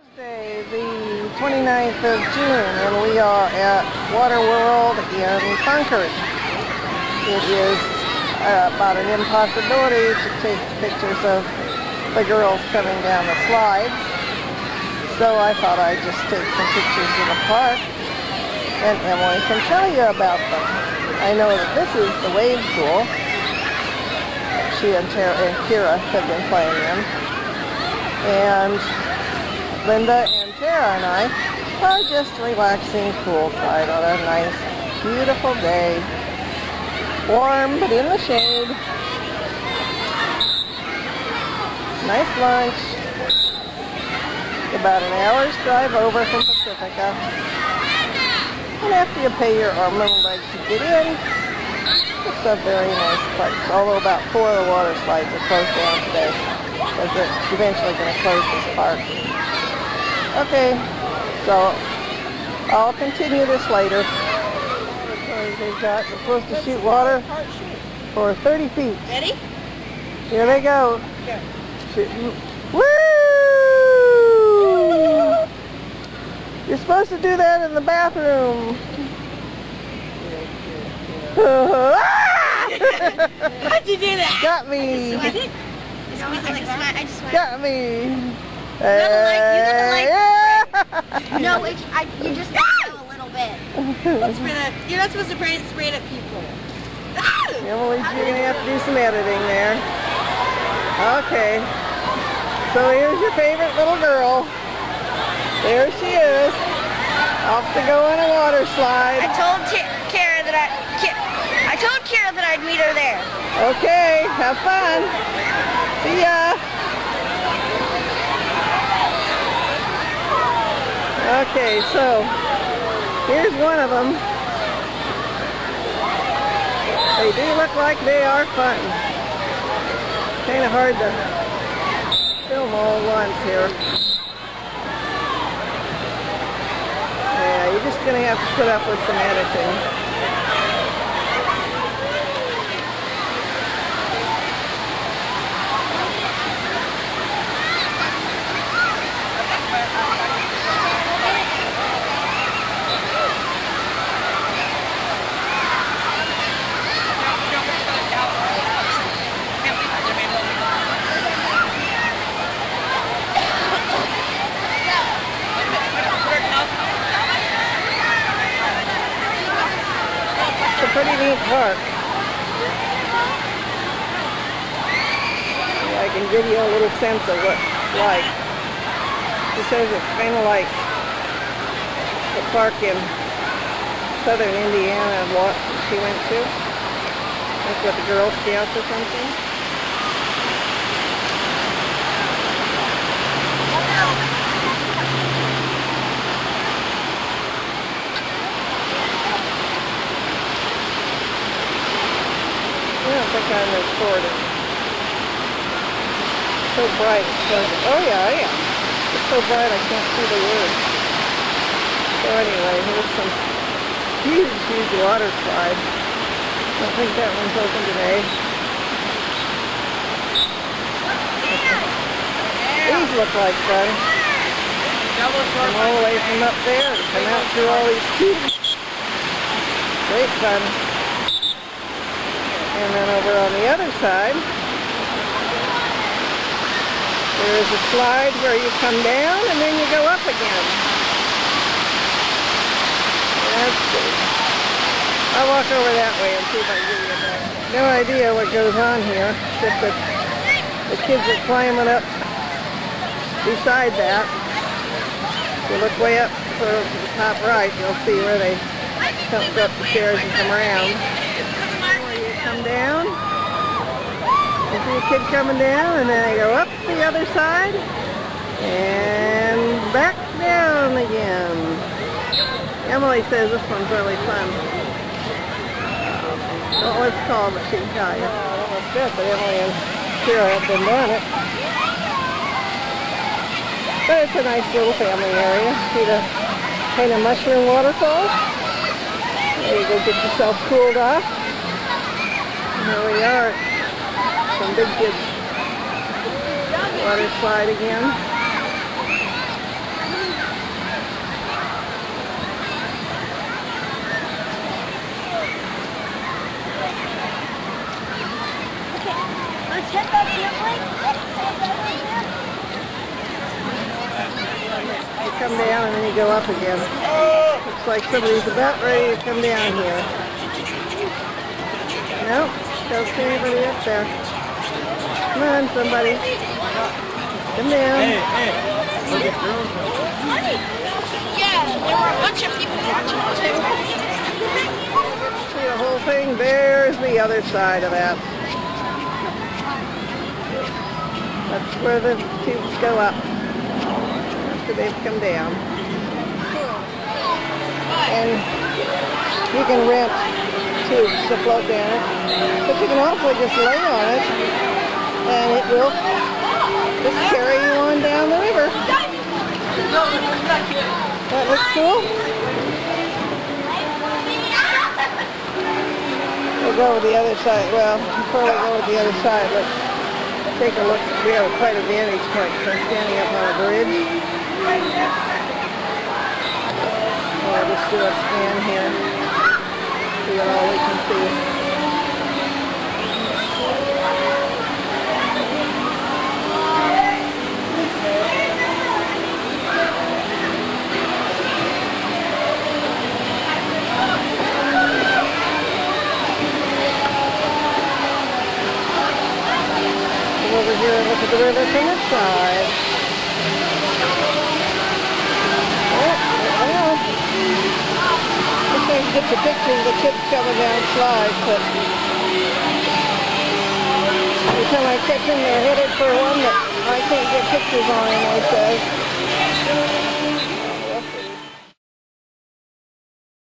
Thursday, the 29th of June, and we are at Water World in Concord. It is about an impossibility to take pictures of the girls coming down the slides, so I thought I'd just take some pictures in the park, and Emily can tell you about them. I know that this is the wave pool she and Kira have been playing in, and Linda and Tara and I are just relaxing poolside on a nice, beautiful day. Warm, but in the shade. Nice lunch. About an hour's drive over from Pacifica. And after you pay your arm and leg to get in, it's a very nice place. Although about 4 of the water slides are closed down today, because they're eventually going to close this park. Okay, so I'll continue this later. They're supposed to shoot water for 30 feet. Ready? Here they go. Go. Shooting. Woo! You're supposed to do that in the bathroom. How'd you do that? Got me. I did. I just went. Got me. You gotta like No, you just go a little bit. You're not supposed to spray it at people. Emily, you're going to have to do some editing there. Okay. So here's your favorite little girl. There she is. Off to go on a water slide. I told Kara that I'd meet her there. Okay, have fun. See ya. Okay, so here's one of them. They do look like they are fun. Kind of hard to film all at once here. Yeah, you're just going to have to put up with some editing. Pretty neat park. Yeah, I can give you a little sense of what it's like. She says it's kind of like the park in southern Indiana what she went to. Like with the Girl Scouts or something. I don't think I'm recording. So bright. Oh yeah. It's so bright I can't see the words. So anyway, here's some huge water slide. I don't think that one's open today. These look like fun. Come all the way from up there and come out through all these tubes. Great fun. And then over on the other side, there is a slide where you come down and then you go up again. That's good. I'll walk over that way and see if I can give you a better. No idea what goes on here, except that the kids are climbing up beside that. If you look way up to the top right, you'll see where they come up the stairs and come around. Come down, you see a kid coming down, and then they go up the other side, and back down again. Emily says this one's really fun. Don't know what it's called, but she can tell you. I don't know what's good, but Emily and Kira have been doing it. But it's a nice little family area. See the kind of mushroom waterfalls? There you go, get yourself cooled off. Here we are, some big kids water slide again. come down and then you go up again. Looks like somebody's about ready to come down here. Nope, don't see anybody up there. Come on, somebody. Come down. Hey. Yeah, there were a bunch of people watching too. See the whole thing? There's the other side of that. That's where the tubes go up after they've come down. And you can rent tubes to float down it, but you can also just lay on it and it will just carry you on down the river. That looks cool. We'll go with the other side. Well, before we go with the other side, let's take a look. We have quite a vantage point. So I'm standing up on a bridge. I'll just do a scan here. See what all we can see. Over here and look at the river from this side. Well, this thing gets a picture of the kids coming down slides, but every time I catch them, they're headed for one that I can't get pictures on, I say.